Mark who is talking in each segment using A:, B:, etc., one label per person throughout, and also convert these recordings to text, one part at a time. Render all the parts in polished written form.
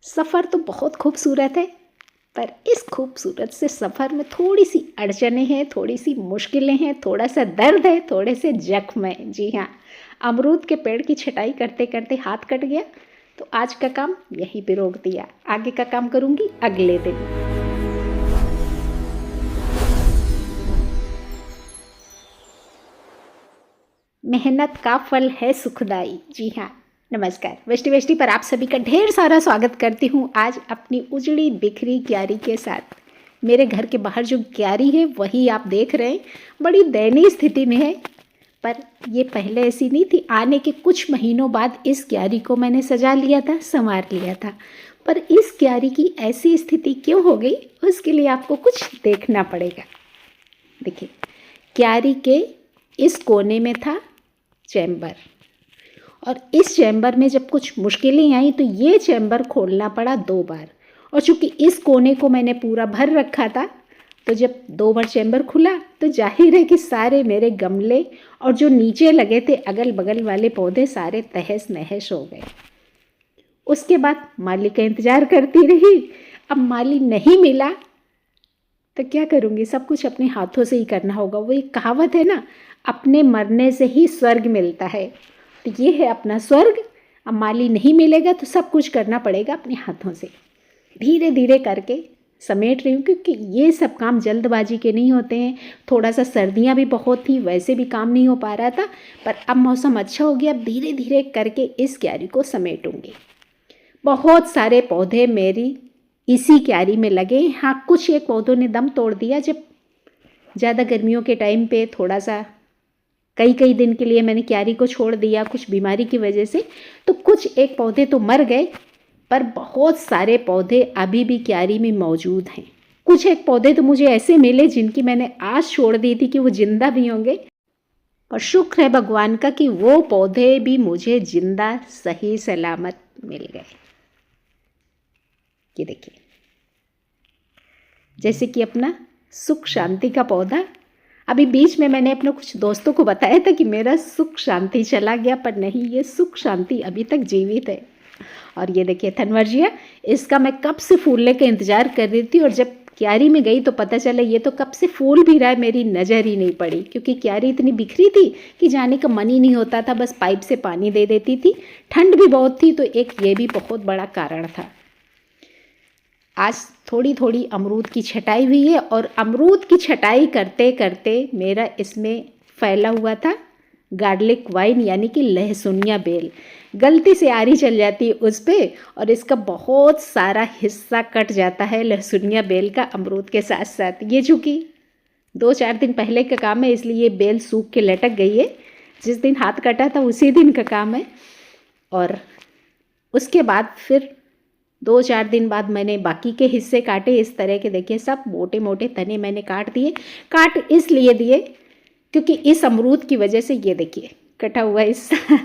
A: सफ़र तो बहुत खूबसूरत है, पर इस खूबसूरत से सफ़र में थोड़ी सी अड़चनें हैं, थोड़ी सी मुश्किलें हैं, थोड़ा सा दर्द है, थोड़े से जख्म है। जी हाँ, अमरूद के पेड़ की छटाई करते करते हाथ कट गया, तो आज का काम यहीं पे रोक दिया। आगे का काम करूँगी अगले दिन। मेहनत का फल है सुखदाई। जी हाँ, नमस्कार। वेष्टि वेष्टि पर आप सभी का ढेर सारा स्वागत करती हूँ आज अपनी उजड़ी बिखरी क्यारी के साथ। मेरे घर के बाहर जो क्यारी है वही आप देख रहे हैं, बड़ी दयनीय स्थिति में है। पर ये पहले ऐसी नहीं थी। आने के कुछ महीनों बाद इस क्यारी को मैंने सजा लिया था, संवार लिया था। पर इस क्यारी की ऐसी स्थिति क्यों हो गई, उसके लिए आपको कुछ देखना पड़ेगा। देखिए, क्यारी के इस कोने में था चैम्बर, और इस चैम्बर में जब कुछ मुश्किलें आई तो ये चैम्बर खोलना पड़ा 2 बार। और चूंकि इस कोने को मैंने पूरा भर रखा था, तो जब 2 बार चैम्बर खुला तो जाहिर है कि सारे मेरे गमले और जो नीचे लगे थे अगल बगल वाले पौधे सारे तहस नहस हो गए। उसके बाद माली का इंतज़ार करती रही। अब माली नहीं मिला तो क्या करूँगी, सब कुछ अपने हाथों से ही करना होगा। वो एक कहावत है ना, अपने मरने से ही स्वर्ग मिलता है। तो ये है अपना स्वर्ग। अब माली नहीं मिलेगा तो सब कुछ करना पड़ेगा अपने हाथों से। धीरे धीरे करके समेट रही हूँ, क्योंकि ये सब काम जल्दबाजी के नहीं होते हैं। थोड़ा सा सर्दियाँ भी बहुत थी, वैसे भी काम नहीं हो पा रहा था, पर अब मौसम अच्छा हो गया। अब धीरे धीरे करके इस क्यारी को समेटूँगी। बहुत सारे पौधे मेरी इसी क्यारी में लगे। हाँ, कुछ एक पौधों ने दम तोड़ दिया जब ज़्यादा गर्मियों के टाइम पे थोड़ा सा कई कई दिन के लिए मैंने क्यारी को छोड़ दिया कुछ बीमारी की वजह से, तो कुछ एक पौधे तो मर गए, पर बहुत सारे पौधे अभी भी क्यारी में मौजूद हैं। कुछ एक पौधे तो मुझे ऐसे मिले जिनकी मैंने आस छोड़ दी थी कि वो जिंदा भी होंगे, पर शुक्र है भगवान का कि वो पौधे भी मुझे जिंदा सही सलामत मिल गए। ये देखिए, जैसे कि अपना सुख शांति का पौधा। अभी बीच में मैंने अपने कुछ दोस्तों को बताया था कि मेरा सुख शांति चला गया, पर नहीं, ये सुख शांति अभी तक जीवित है। और ये देखिए थनवर्जिया, इसका मैं कब से फूलने का इंतज़ार कर रही थी, और जब क्यारी में गई तो पता चला ये तो कब से फूल भी रहा है, मेरी नज़र ही नहीं पड़ी। क्योंकि क्यारी इतनी बिखरी थी कि जाने का मन ही नहीं होता था, बस पाइप से पानी दे देती थी। ठंड भी बहुत थी, तो एक ये भी बहुत बड़ा कारण था। आज थोड़ी थोड़ी अमरूद की छटाई हुई है, और अमरूद की छटाई करते करते मेरा इसमें फैला हुआ था गार्लिक वाइन, यानी कि लहसुनिया बेल। गलती से आरी चल जाती है उस पर, और इसका बहुत सारा हिस्सा कट जाता है लहसुनिया बेल का अमरूद के साथ साथ। ये चूँकि 2-4 दिन पहले का काम है, इसलिए ये बेल सूख के लटक गई है। जिस दिन हाथ कटा था उसी दिन का काम है। और उसके बाद फिर 2-4 दिन बाद मैंने बाकी के हिस्से काटे। इस तरह के देखिए, सब मोटे मोटे तने मैंने काट दिए। काट इसलिए दिए क्योंकि इस अमरूद की वजह से ये देखिए कटा हुआ हिस्सा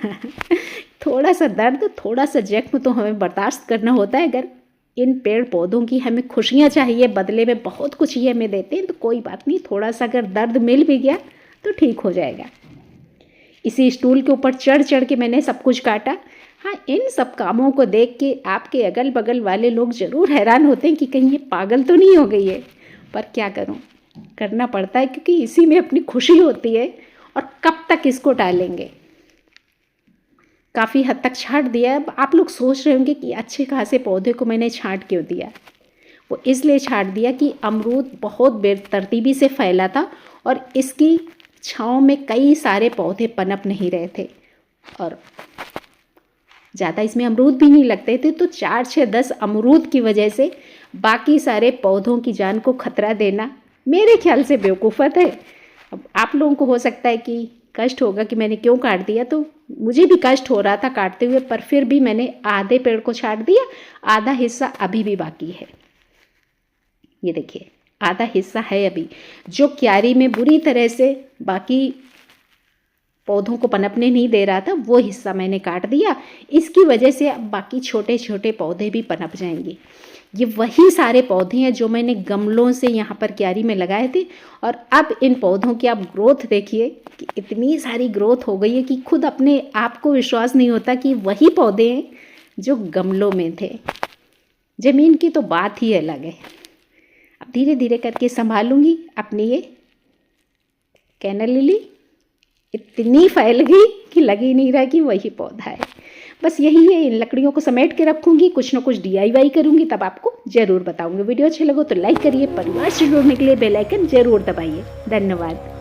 A: थोड़ा सा दर्द, थोड़ा सा जख्म तो हमें बर्दाश्त करना होता है। अगर इन पेड़ पौधों की हमें खुशियाँ चाहिए, बदले में बहुत कुछ ये हमें देते हैं, तो कोई बात नहीं, थोड़ा सा अगर दर्द मिल भी गया तो ठीक हो जाएगा। इसी स्टूल के ऊपर चढ़ चढ़ के मैंने सब कुछ काटा। हाँ, इन सब कामों को देख के आपके अगल बगल वाले लोग ज़रूर हैरान होते हैं कि कहीं ये पागल तो नहीं हो गई है, पर क्या करूं, करना पड़ता है, क्योंकि इसी में अपनी खुशी होती है। और कब तक इसको टालेंगे। काफ़ी हद तक छांट दिया। अब आप लोग सोच रहे होंगे कि अच्छे खासे पौधे को मैंने छांट क्यों दिया। वो इसलिए छांट दिया कि अमरूद बहुत बेतरतीबी से फैला था, और इसकी छाँव में कई सारे पौधे पनप नहीं रहे थे, और ज़्यादा इसमें अमरूद भी नहीं लगते थे। तो 4-6-10 अमरूद की वजह से बाकी सारे पौधों की जान को खतरा देना मेरे ख्याल से बेवकूफ़त है। अब आप लोगों को हो सकता है कि कष्ट होगा कि मैंने क्यों काट दिया, तो मुझे भी कष्ट हो रहा था काटते हुए, पर फिर भी मैंने आधे पेड़ को छाट दिया, आधा हिस्सा अभी भी बाकी है। ये देखिए, आधा हिस्सा है अभी, जो क्यारी में बुरी तरह से बाकी पौधों को पनपने नहीं दे रहा था, वो हिस्सा मैंने काट दिया। इसकी वजह से अब बाकी छोटे छोटे पौधे भी पनप जाएंगे। ये वही सारे पौधे हैं जो मैंने गमलों से यहाँ पर क्यारी में लगाए थे, और अब इन पौधों की आप ग्रोथ देखिए कि इतनी सारी ग्रोथ हो गई है कि खुद अपने आप को विश्वास नहीं होता कि वही पौधे हैं जो गमलों में थे। ज़मीन की तो बात ही अलग है। अब धीरे धीरे करके संभालूंगी अपनी ये कैनल लिली। इतनी फैल गई कि लग ही नहीं रहा कि वही पौधा है। बस यही है, इन लकड़ियों को समेट के रखूँगी, कुछ ना कुछ DIY करूँगी, तब आपको ज़रूर बताऊँगी। वीडियो अच्छे लगो तो लाइक करिए, परिवार से जुड़ने के लिए बेल आइकन ज़रूर दबाइए। धन्यवाद।